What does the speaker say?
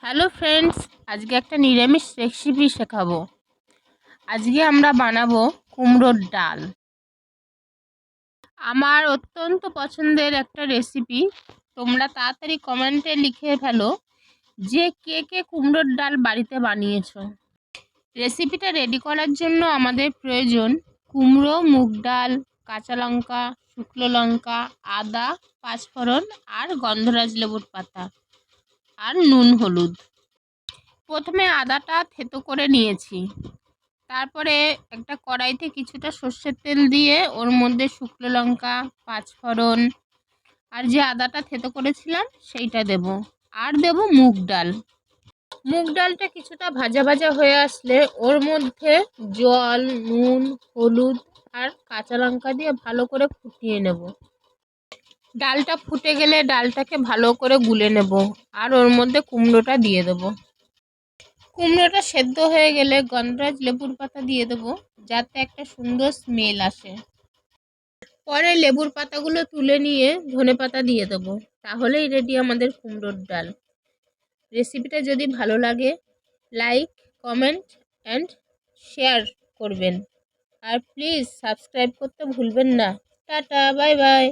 Hello friends, আজকে একটা নিরামিষ রেসিপি শেখাবো। আজকে আমরা বানাবো কুমড়োর ডাল। আমার অত্যন্ত পছন্দের একটা রেসিপি। তোমরা তাড়াতাড়ি কমেন্টে লিখে ফেলো যে কে কে কুমড়োর ডাল বাড়িতে বানিয়েছো। রেসিপিটা রেডি করার জন্য আমাদের প্রয়োজন কুমড়ো, মুগ ডাল, কাঁচা লঙ্কা, শুকনো লঙ্কা, আদা, পাঁচফোড়ন আর গন্ধরাজ লেবুর পাতা আর নুন, হলুদ। প্রথমে আদাটা থেতো করে নিয়েছি। তারপরে একটা কড়াইতে কিছুটা সর্ষের তেল দিয়ে ওর মধ্যে শুকনো লঙ্কা, পাঁচফোড়ন আর যে আদাটা থেতো করেছিলাম সেইটা দেব। আর দেব মুগ ডাল। মুগ ডালটা কিছুটা ভাজা ভাজা হয়ে আসলে ওর মধ্যে জল, নুন, হলুদ আর কাঁচা লঙ্কা দিয়ে ভালো করে ফুটিয়ে নেব। ডালটা ফুটে গেলে ডালটাকে ভালো করে গুলে নেব আর ওর মধ্যে কুমড়োটা দিয়ে দেবো। কুমড়োটা সেদ্ধ হয়ে গেলে গন্ধরাজ লেবুর পাতা দিয়ে দেবো, যাতে একটা সুন্দর স্মেল আসে। পরে লেবুর পাতাগুলো তুলে নিয়ে ধনেপাতা দিয়ে দেবো। তাহলেই রেডি আমাদের কুমড়োর ডাল। রেসিপিটা যদি ভালো লাগে, লাইক, কমেন্ট অ্যান্ড শেয়ার করবেন। আর প্লিজ সাবস্ক্রাইব করতে ভুলবেন না। Tata, bye bye.